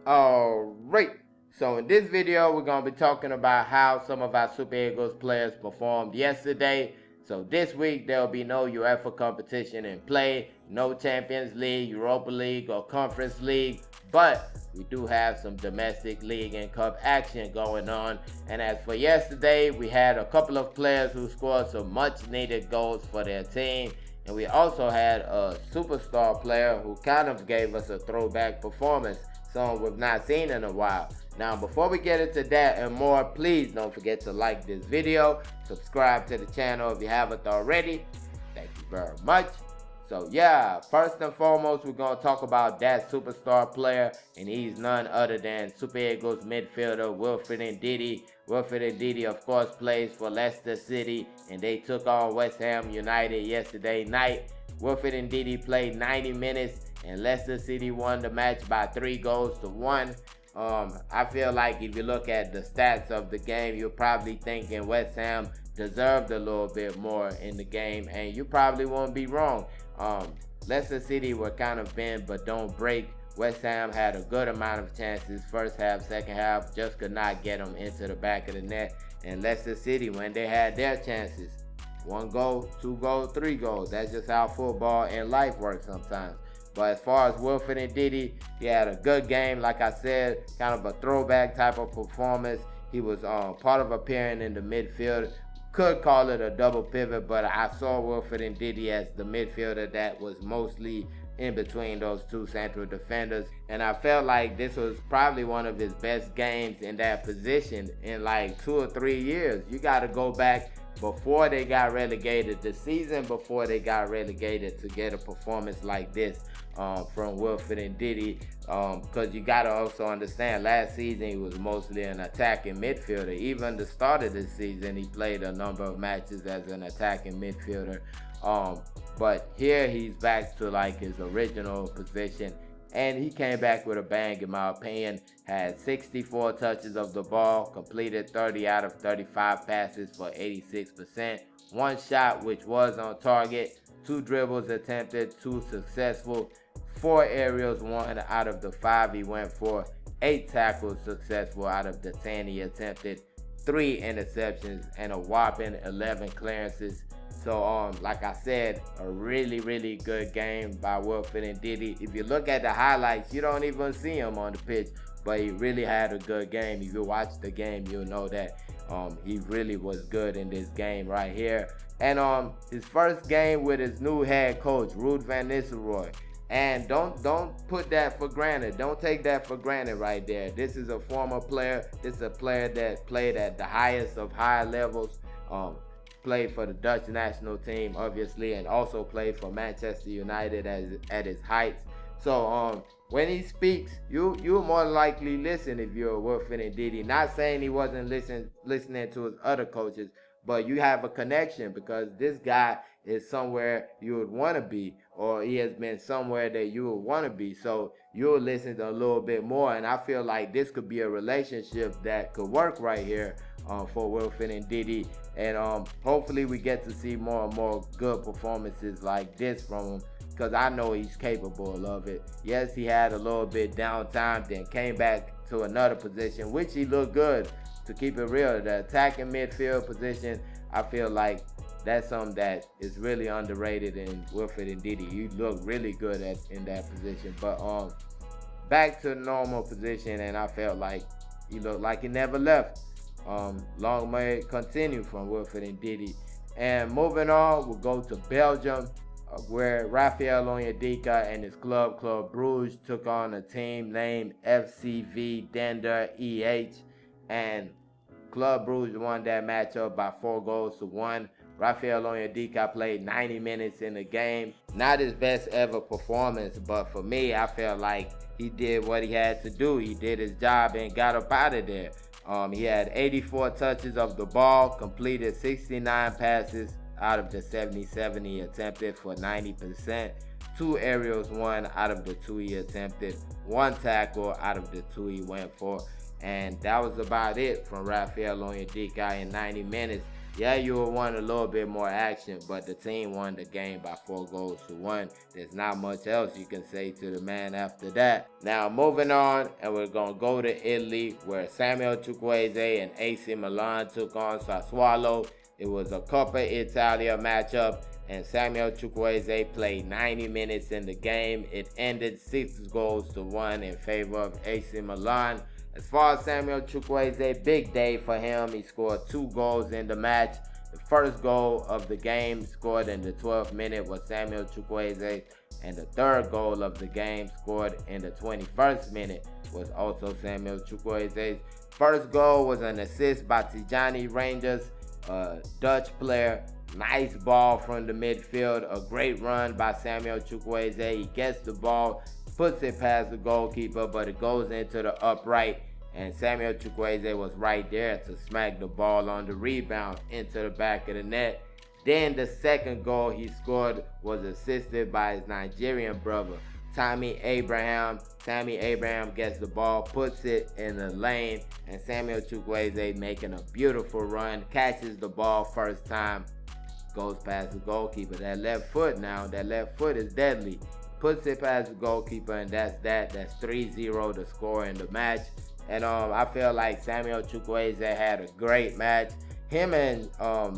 Alright, so in this video we're going to be talking about how some of our Super Eagles players performed yesterday. So this week there will be no UEFA competition in play, no Champions League, Europa League or Conference League, but we do have some domestic league and cup action going on. And as for yesterday, we had a couple of players who scored some much needed goals for their team. And we also had a superstar player who kind of gave us a throwback performance, something we've not seen in a while. Now, before we get into that and more, please don't forget to like this video, subscribe to the channel if you haven't already. Thank you very much. So yeah, first and foremost, we're going to talk about that superstar player, and he's none other than Super Eagles midfielder Wilfred Ndidi. Wilfred Ndidi, of course, plays for Leicester City, and they took on West Ham United yesterday night. Wilfred Ndidi played 90 minutes, and Leicester City won the match by 3-1. I feel like if you look at the stats of the game, you're probably thinking West Ham deserved a little bit more in the game, and you probably won't be wrong. Leicester City were kind of bend but don't break. West Ham had a good amount of chances first half, second half, just could not get them into the back of the net. And Leicester City, when they had their chances, 1 goal, 2 goals, 3 goals. That's just how football and life works sometimes. But as far as Wilfred Ndidi, he had a good game. Like I said, kind of a throwback type of performance. He was part of a pairing in the midfield. Could call it a double pivot, but I saw Wilfred Ndidi as the midfielder that was mostly in between those two central defenders. And I felt like this was probably one of his best games in that position in like 2 or 3 years. You got to go back before they got relegated, the season before they got relegated, to get a performance like this from Wilfred Ndidi, because you got to also understand last season he was mostly an attacking midfielder. Even the start of this season he played a number of matches as an attacking midfielder, but here he's back to like his original position, and he came back with a bang in my opinion. Had 64 touches of the ball, completed 30 out of 35 passes for 86%, 1 shot which was on target, 2 dribbles attempted, 2 successful, 4 aerials, 1 out of the 5 he went for, 8 tackles successful out of the 10 he attempted, 3 interceptions, and a whopping 11 clearances. So like I said, a really good game by Wilfred Ndidi. If you look at the highlights, you don't even see him on the pitch, but he really had a good game. If you watch the game, you'll know that he really was good in this game right here. And his first game with his new head coach, Ruud van Nistelrooy. And don't put that for granted. Don't take that for granted right there. This is a former player. This is a player that played at the highest of high levels. Played for the Dutch national team, obviously, and also played for Manchester United at his heights. So when he speaks, you'll more likely listen if you're a Wilfred Ndidi. Not saying he wasn't listening to his other coaches, but you have a connection because this guy is somewhere you would want to be, or he has been somewhere that you would want to be. So you'll listen a little bit more, and I feel like this could be a relationship that could work right here for Wilfred Ndidi. And hopefully we get to see more and more good performances like this from him, because I know he's capable of it. Yes, he had a little bit downtime, then came back to another position, which he looked good. To keep it real, the attacking midfield position, I feel like that's something that is really underrated in Wilfred Ndidi. He looked really good in that position. But back to the normal position, and I felt like he looked like he never left. Long may it continue from Wilfred Ndidi. And moving on, we'll go to Belgium, where Raphael Onyedika and his club, Club Brugge, took on a team named FCV Dender EH. And Club Brugge won that matchup by 4-1. Raphael Onyedika played 90 minutes in the game. Not his best ever performance, but for me, I felt like he did what he had to do. He did his job and got up out of there. He had 84 touches of the ball, completed 69 passes out of the 77 he attempted for 90%, 2 aerials, 1 out of the 2 he attempted, 1 tackle out of the 2 he went for. And that was about it from Raphael Onyedika in 90 minutes. Yeah, you will want a little bit more action, but the team won the game by 4-1. There's not much else you can say to the man after that. Now, moving on, and we're going to go to Italy, where Samuel Chukwueze and AC Milan took on Sassuolo. It was a Coppa Italia matchup, and Samuel Chukwueze played 90 minutes in the game. It ended 6-1 in favor of AC Milan. As far as Samuel Chukwueze, big day for him. He scored 2 goals in the match. The first goal of the game scored in the 12th minute was Samuel Chukwueze, and the third goal of the game scored in the 21st minute was also Samuel Chukwueze's. First goal was an assist by Tijani Rangers, a Dutch player. Nice ball from the midfield, a great run by Samuel Chukwueze. He gets the ball, puts it past the goalkeeper, but it goes into the upright, and Samuel Chukwueze was right there to smack the ball on the rebound into the back of the net. Then the second goal he scored was assisted by his Nigerian brother, Tammy Abraham. Tammy Abraham gets the ball, puts it in the lane, and Samuel Chukwueze, making a beautiful run, catches the ball first time, goes past the goalkeeper. That left foot is deadly. Puts it past the goalkeeper, and that's that. That's 3-0 to score in the match. And I feel like Samuel Chukwueze had a great match. Him and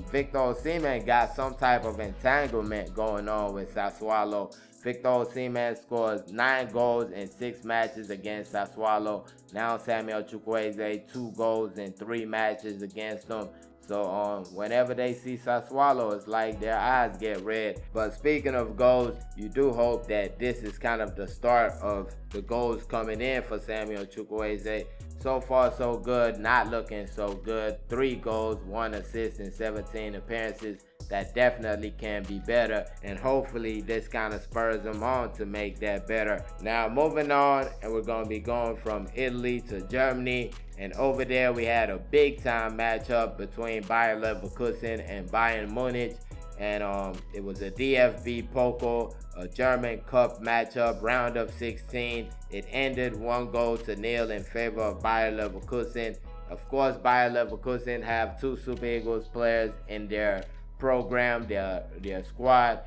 Victor Osimhen got some type of entanglement going on with Sassuolo. Victor Osimhen scored 9 goals in 6 matches against Sassuolo. Now Samuel Chukwueze, 2 goals in 3 matches against them. So whenever they see Sassuolo, it's like their eyes get red. But speaking of goals, you do hope that this is kind of the start of the goals coming in for Samuel Chukwueze. So far, so good. Not looking so good. 3 goals, 1 assist in 17 appearances. That definitely can be better, and hopefully this kind of spurs him on to make that better. Now moving on, and we're going to be going from Italy to Germany, and over there we had a big time matchup between Bayer Leverkusen and Bayern Munich, and it was a DFB Pokal, a German Cup matchup, round of 16. It ended 1-0 in favor of Bayer Leverkusen. Of course, Bayer Leverkusen have 2 Super Eagles players in their program, their squad.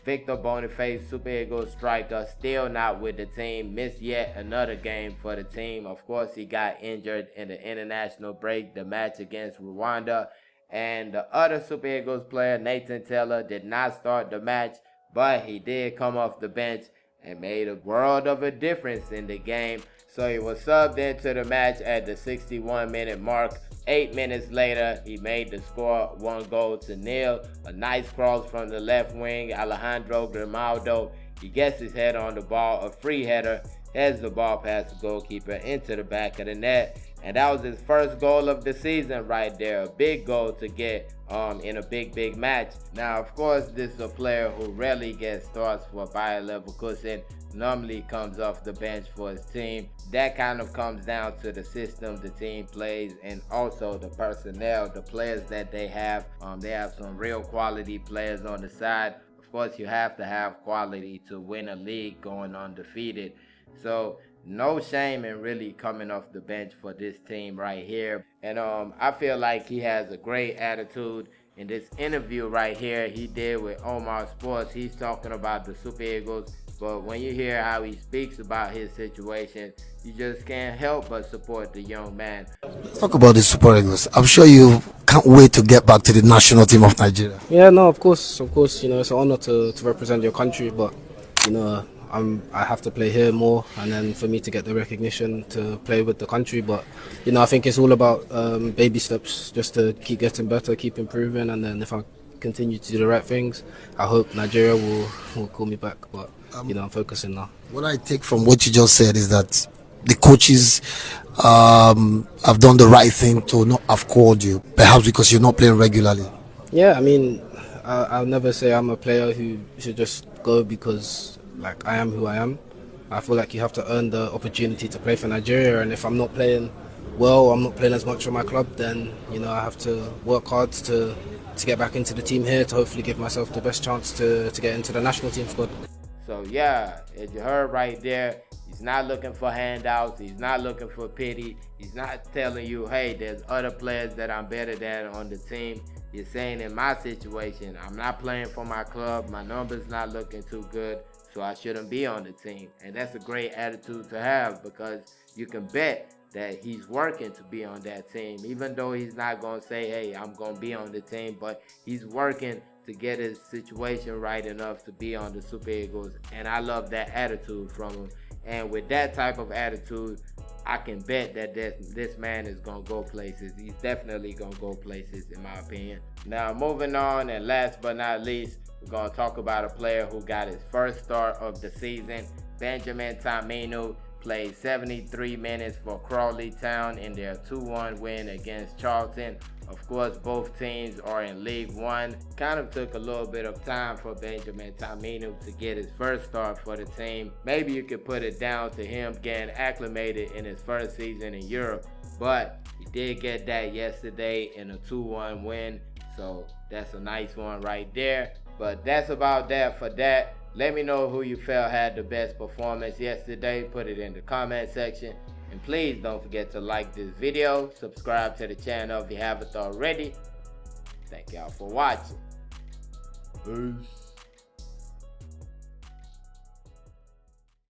Victor Boniface, Super Eagles striker, still not with the team. Missed yet another game for the team. Of course, he got injured in the international break, the match against Rwanda. And the other Super Eagles player, Nathan Tella, did not start the match, but he did come off the bench and made a world of a difference in the game. So he was subbed into the match at the 61-minute mark. 8 minutes later, he made the score 1-0. A nice cross from the left wing, Alejandro Grimaldo. He gets his head on the ball, a free header, heads the ball past the goalkeeper into the back of the net. And that was his first goal of the season right there. A big goal to get in a big match. Now, of course, this is a player who rarely gets starts for Bayer Leverkusen. Normally comes off the bench for his team. That kind of comes down to the system the team plays, and also the personnel, the players that they have. They have some real quality players on the side. Of course, you have to have quality to win a league going undefeated. So no shame in really coming off the bench for this team right here. And I feel like he has a great attitude. In this interview right here he did with Omar Sports, he's talking about the Super Eagles. But when you hear how he speaks about his situation, you just can't help but support the young man. Talk about the Super Eagles. I'm sure you can't wait to get back to the national team of Nigeria. Yeah, no, of course. You know, it's an honor to represent your country, but you know, I have to play here more, and then for me to get the recognition to play with the country. But you know, I think it's all about baby steps, just to keep getting better, keep improving, and then if I continue to do the right things, I hope Nigeria will call me back. But you know, I'm focusing now. What I take from what you just said is that the coaches have done the right thing to not have called you, perhaps because you're not playing regularly. Yeah, I mean, I'll never say I'm a player who should just go because like I am who I am. I feel like you have to earn the opportunity to play for Nigeria, and if I'm not playing well, I'm not playing as much for my club, then you know, I have to work hard to get back into the team here, to hopefully give myself the best chance to get into the national team squad. So yeah, as you heard right there, he's not looking for handouts. He's not looking for pity. He's not telling you, hey, there's other players that I'm better than on the team. You're saying in my situation, I'm not playing for my club. My numbers not looking too good, so I shouldn't be on the team. And that's a great attitude to have, because you can bet that he's working to be on that team. Even though he's not going to say, hey, I'm going to be on the team, but he's working to get his situation right enough to be on the Super Eagles. And I love that attitude from him. And with that type of attitude, I can bet that this man is going to go places. He's definitely going to go places, in my opinion. Now, moving on, and last but not least, we're going to talk about a player who got his first start of the season. Benjamin Taminu played 73 minutes for Crawley Town in their 2-1 win against Charlton. Of course, both teams are in League One. Kind of took a little bit of time for Benjamin Taminu to get his first start for the team. Maybe you could put it down to him getting acclimated in his first season in Europe, but he did get that yesterday in a 2-1 win, so that's a nice one right there. But that's about that for that. Let me know who you felt had the best performance yesterday. Put it in the comment section. And please don't forget to like this video. Subscribe to the channel if you haven't already. Thank y'all for watching. Peace.